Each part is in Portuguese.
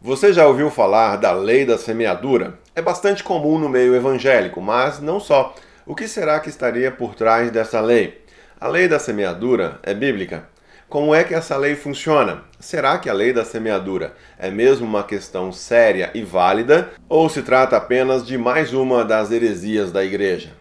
Você já ouviu falar da lei da semeadura? É bastante comum no meio evangélico, mas não só. O que será que estaria por trás dessa lei? A lei da semeadura é bíblica? Como é que essa lei funciona? Será que a lei da semeadura é mesmo uma questão séria e válida ou se trata apenas de mais uma das heresias da igreja?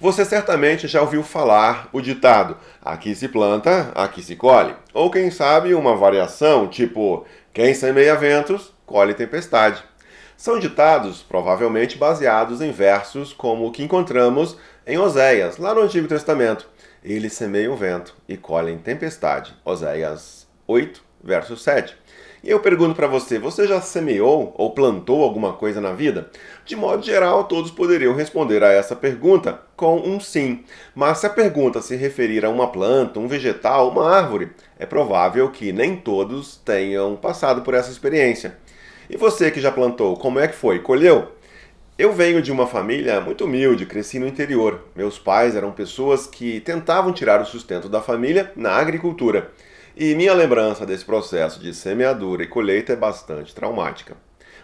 Você certamente já ouviu falar o ditado: aqui se planta, aqui se colhe. Ou quem sabe uma variação, tipo: quem semeia ventos, colhe tempestade. São ditados provavelmente baseados em versos como o que encontramos em Oséias, lá no Antigo Testamento. Eles semeiam vento e colhem tempestade. Oséias 8, verso 7. E eu pergunto para você, você já semeou ou plantou alguma coisa na vida? De modo geral, todos poderiam responder a essa pergunta com um sim. Mas se a pergunta se referir a uma planta, um vegetal, uma árvore, é provável que nem todos tenham passado por essa experiência. E você que já plantou, como é que foi? Colheu? Eu venho de uma família muito humilde, cresci no interior. Meus pais eram pessoas que tentavam tirar o sustento da família na agricultura. E minha lembrança desse processo de semeadura e colheita é bastante traumática.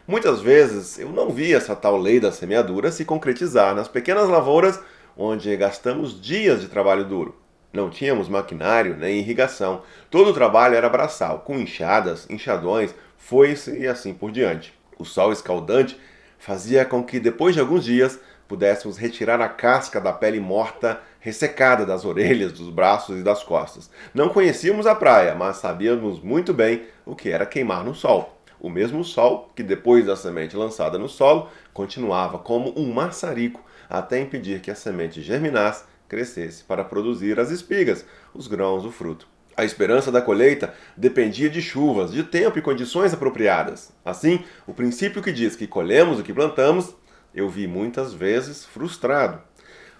Muitas vezes eu não vi essa tal lei da semeadura se concretizar nas pequenas lavouras onde gastamos dias de trabalho duro. Não tínhamos maquinário nem irrigação. Todo o trabalho era braçal, com enxadas, enxadões, foice e assim por diante. O sol escaldante fazia com que depois de alguns dias pudéssemos retirar a casca da pele morta, ressecada das orelhas, dos braços e das costas. Não conhecíamos a praia, mas sabíamos muito bem o que era queimar no sol. O mesmo sol que, depois da semente lançada no solo, continuava como um maçarico até impedir que a semente germinasse, crescesse para produzir as espigas, os grãos, o fruto. A esperança da colheita dependia de chuvas, de tempo e condições apropriadas. Assim, o princípio que diz que colhemos o que plantamos, eu vi muitas vezes frustrado.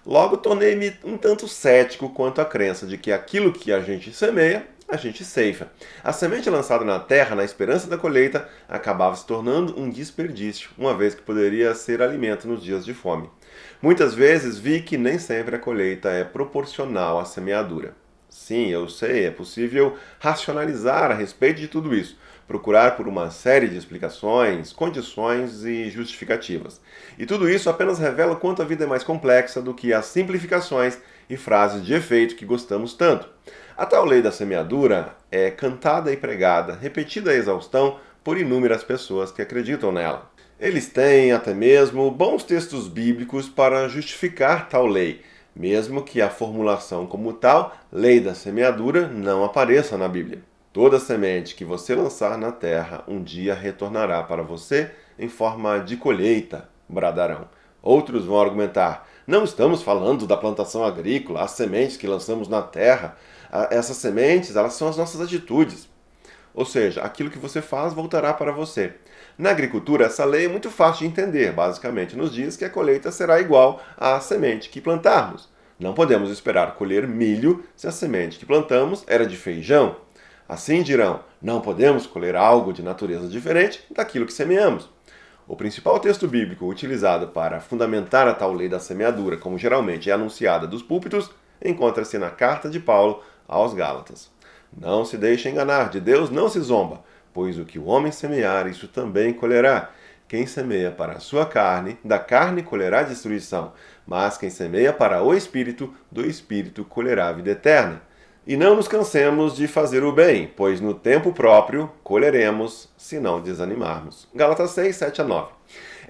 Logo, tornei-me um tanto cético quanto à crença de que aquilo que a gente semeia, a gente ceifa. A semente lançada na terra, na esperança da colheita, acabava se tornando um desperdício, uma vez que poderia ser alimento nos dias de fome. Muitas vezes vi que nem sempre a colheita é proporcional à semeadura. Sim, eu sei, é possível racionalizar a respeito de tudo isso, procurar por uma série de explicações, condições e justificativas. E tudo isso apenas revela o quanto a vida é mais complexa do que as simplificações e frases de efeito que gostamos tanto. A tal lei da semeadura é cantada e pregada, repetida à exaustão por inúmeras pessoas que acreditam nela. Eles têm até mesmo bons textos bíblicos para justificar tal lei, mesmo que a formulação como tal, lei da semeadura, não apareça na Bíblia. Toda semente que você lançar na terra um dia retornará para você em forma de colheita, bradarão. Outros vão argumentar: não estamos falando da plantação agrícola, as sementes que lançamos na terra. Essas sementes, elas são as nossas atitudes. Ou seja, aquilo que você faz voltará para você. Na agricultura, essa lei é muito fácil de entender. Basicamente, nos diz que a colheita será igual à semente que plantarmos. Não podemos esperar colher milho se a semente que plantamos era de feijão. Assim dirão, não podemos colher algo de natureza diferente daquilo que semeamos. O principal texto bíblico utilizado para fundamentar a tal lei da semeadura, como geralmente é anunciada dos púlpitos, encontra-se na carta de Paulo aos Gálatas. Não se deixe enganar, de Deus não se zomba, pois o que o homem semear, isso também colherá. Quem semeia para a sua carne, da carne colherá destruição, mas quem semeia para o Espírito, do Espírito colherá a vida eterna. E não nos cansemos de fazer o bem, pois no tempo próprio colheremos, se não desanimarmos. Gálatas 6, 7 a 9.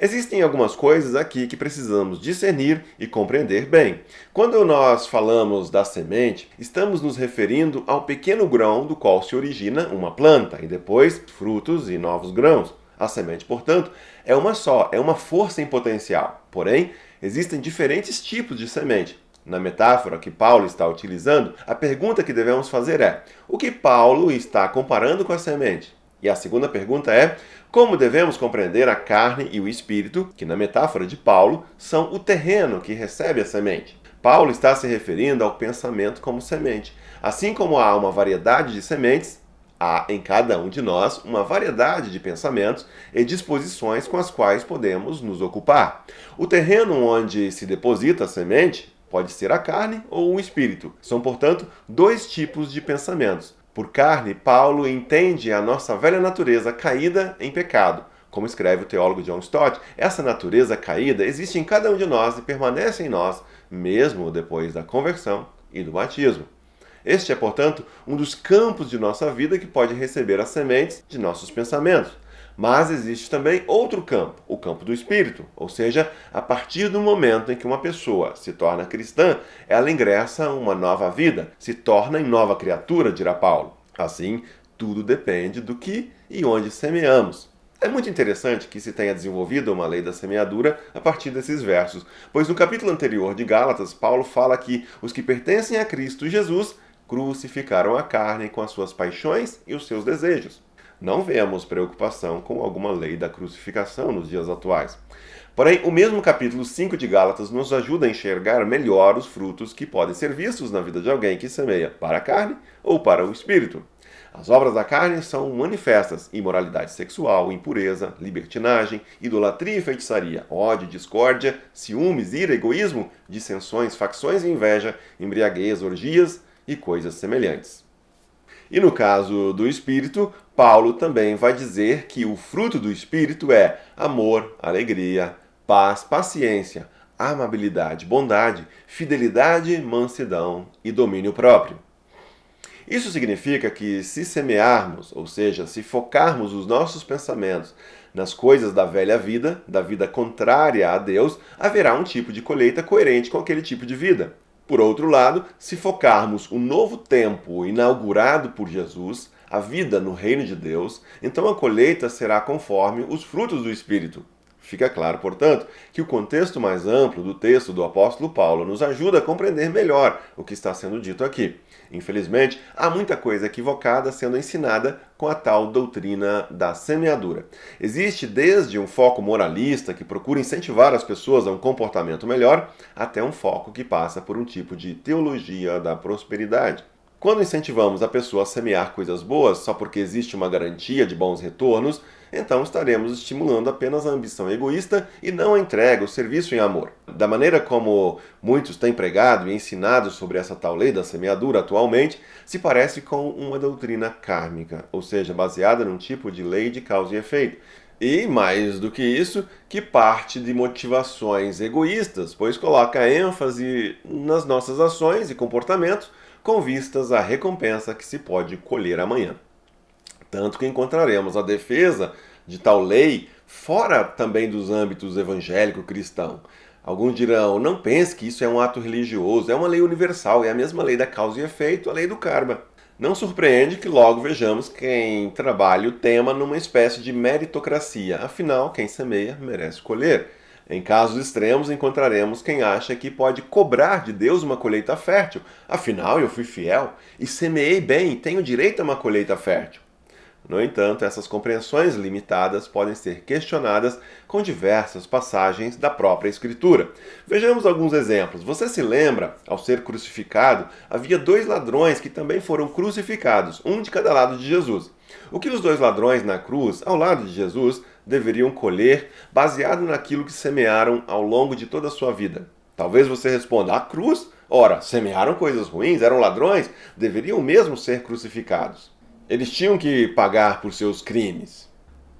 Existem algumas coisas aqui que precisamos discernir e compreender bem. Quando nós falamos da semente, estamos nos referindo ao pequeno grão do qual se origina uma planta, e depois frutos e novos grãos. A semente, portanto, é uma só, é uma força em potencial. Porém, existem diferentes tipos de semente. Na metáfora que Paulo está utilizando, a pergunta que devemos fazer é: o que Paulo está comparando com a semente? E a segunda pergunta é: como devemos compreender a carne e o espírito, que na metáfora de Paulo são o terreno que recebe a semente? Paulo está se referindo ao pensamento como semente. Assim como há uma variedade de sementes, há em cada um de nós uma variedade de pensamentos e disposições com as quais podemos nos ocupar. O terreno onde se deposita a semente pode ser a carne ou o espírito. São, portanto, dois tipos de pensamentos. Por carne, Paulo entende a nossa velha natureza caída em pecado. Como escreve o teólogo John Stott, essa natureza caída existe em cada um de nós e permanece em nós, mesmo depois da conversão e do batismo. Este é, portanto, um dos campos de nossa vida que pode receber as sementes de nossos pensamentos. Mas existe também outro campo, o campo do espírito, ou seja, a partir do momento em que uma pessoa se torna cristã, ela ingressa uma nova vida, se torna em nova criatura, dirá Paulo. Assim, tudo depende do que e onde semeamos. É muito interessante que se tenha desenvolvido uma lei da semeadura a partir desses versos, pois no capítulo anterior de Gálatas, Paulo fala que os que pertencem a Cristo Jesus crucificaram a carne com as suas paixões e os seus desejos. Não vemos preocupação com alguma lei da crucificação nos dias atuais. Porém, o mesmo capítulo 5 de Gálatas nos ajuda a enxergar melhor os frutos que podem ser vistos na vida de alguém que semeia para a carne ou para o espírito. As obras da carne são manifestas: imoralidade sexual, impureza, libertinagem, idolatria e feitiçaria, ódio, discórdia, ciúmes, ira, egoísmo, dissensões, facções e inveja, embriaguez, orgias e coisas semelhantes. E no caso do Espírito, Paulo também vai dizer que o fruto do Espírito é amor, alegria, paz, paciência, amabilidade, bondade, fidelidade, mansidão e domínio próprio. Isso significa que se semearmos, ou seja, se focarmos os nossos pensamentos nas coisas da velha vida, da vida contrária a Deus, haverá um tipo de colheita coerente com aquele tipo de vida. Por outro lado, se focarmos o novo tempo inaugurado por Jesus, a vida no reino de Deus, então a colheita será conforme os frutos do Espírito. Fica claro, portanto, que o contexto mais amplo do texto do apóstolo Paulo nos ajuda a compreender melhor o que está sendo dito aqui. Infelizmente, há muita coisa equivocada sendo ensinada com a tal doutrina da semeadura. Existe desde um foco moralista que procura incentivar as pessoas a um comportamento melhor, até um foco que passa por um tipo de teologia da prosperidade. Quando incentivamos a pessoa a semear coisas boas só porque existe uma garantia de bons retornos, então estaremos estimulando apenas a ambição egoísta e não a entrega, o serviço em amor. Da maneira como muitos têm pregado e ensinado sobre essa tal lei da semeadura atualmente, se parece com uma doutrina kármica, ou seja, baseada num tipo de lei de causa e efeito. E, mais do que isso, que parte de motivações egoístas, pois coloca ênfase nas nossas ações e comportamentos com vistas à recompensa que se pode colher amanhã. Tanto que encontraremos a defesa de tal lei fora também dos âmbitos evangélico-cristão. Alguns dirão, não pense que isso é um ato religioso, é uma lei universal, é a mesma lei da causa e efeito, a lei do karma. Não surpreende que logo vejamos quem trabalha o tema numa espécie de meritocracia, afinal, quem semeia merece colher. Em casos extremos, encontraremos quem acha que pode cobrar de Deus uma colheita fértil. Afinal, eu fui fiel e semeei bem, tenho direito a uma colheita fértil. No entanto, essas compreensões limitadas podem ser questionadas com diversas passagens da própria Escritura. Vejamos alguns exemplos. Você se lembra, ao ser crucificado, havia 2 ladrões que também foram crucificados, um de cada lado de Jesus. O que os 2 ladrões na cruz, ao lado de Jesus, deveriam colher, baseado naquilo que semearam ao longo de toda a sua vida? Talvez você responda, a cruz? Ora, semearam coisas ruins, eram ladrões, deveriam mesmo ser crucificados. Eles tinham que pagar por seus crimes.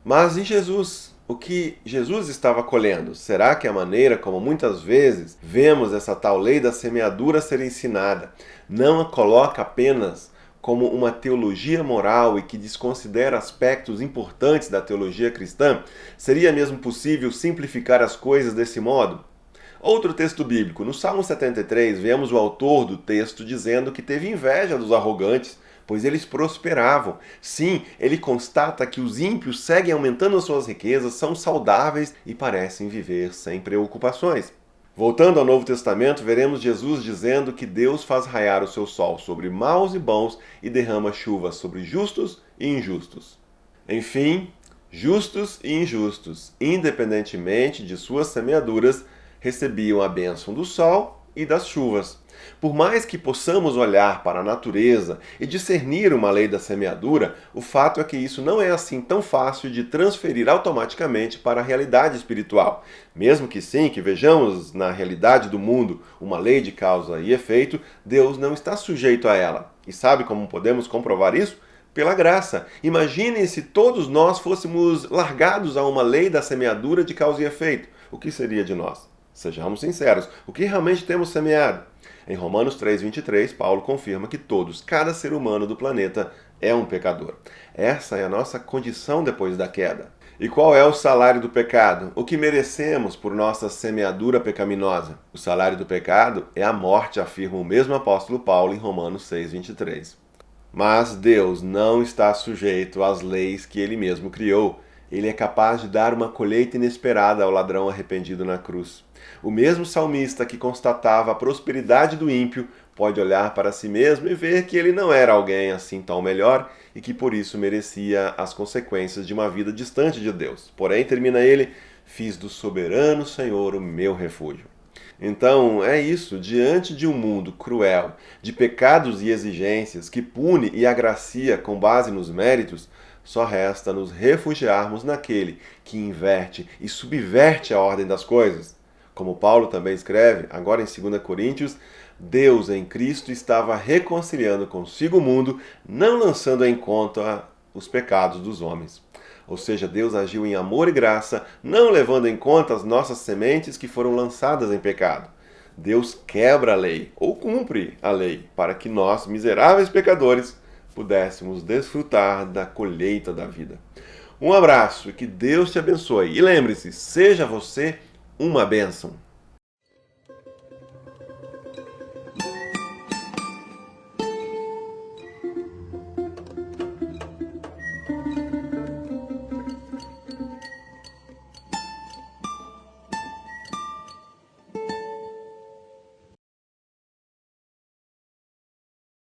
Mas e Jesus? O que Jesus estava colhendo? Será que a maneira como muitas vezes vemos essa tal lei da semeadura ser ensinada não a coloca apenas como uma teologia moral e que desconsidera aspectos importantes da teologia cristã? Seria mesmo possível simplificar as coisas desse modo? Outro texto bíblico. No Salmo 73, vemos o autor do texto dizendo que teve inveja dos arrogantes, pois eles prosperavam. Sim, ele constata que os ímpios seguem aumentando as suas riquezas, são saudáveis e parecem viver sem preocupações. Voltando ao Novo Testamento, veremos Jesus dizendo que Deus faz raiar o seu sol sobre maus e bons e derrama chuva sobre justos e injustos. Enfim, justos e injustos, independentemente de suas semeaduras, recebiam a bênção do sol e das chuvas. Por mais que possamos olhar para a natureza e discernir uma lei da semeadura, o fato é que isso não é assim tão fácil de transferir automaticamente para a realidade espiritual. Mesmo que sim, que vejamos na realidade do mundo uma lei de causa e efeito, Deus não está sujeito a ela. E sabe como podemos comprovar isso? Pela graça. Imaginem se todos nós fôssemos largados a uma lei da semeadura de causa e efeito. O que seria de nós? Sejamos sinceros, o que realmente temos semeado? Em Romanos 3,23, Paulo confirma que todos, cada ser humano do planeta, é um pecador. Essa é a nossa condição depois da queda. E qual é o salário do pecado? O que merecemos por nossa semeadura pecaminosa? O salário do pecado é a morte, afirma o mesmo apóstolo Paulo em Romanos 6,23. Mas Deus não está sujeito às leis que ele mesmo criou. Ele é capaz de dar uma colheita inesperada ao ladrão arrependido na cruz. O mesmo salmista que constatava a prosperidade do ímpio pode olhar para si mesmo e ver que ele não era alguém assim tão melhor e que por isso merecia as consequências de uma vida distante de Deus. Porém, termina ele, fiz do soberano Senhor o meu refúgio. Então, é isso, diante de um mundo cruel, de pecados e exigências que pune e agracia com base nos méritos, só resta nos refugiarmos naquele que inverte e subverte a ordem das coisas. Como Paulo também escreve, agora em 2 Coríntios, Deus em Cristo estava reconciliando consigo o mundo, não lançando em conta os pecados dos homens. Ou seja, Deus agiu em amor e graça, não levando em conta as nossas sementes que foram lançadas em pecado. Deus quebra a lei, ou cumpre a lei, para que nós, miseráveis pecadores, pudéssemos desfrutar da colheita da vida. Um abraço e que Deus te abençoe. E lembre-se, seja você uma bênção.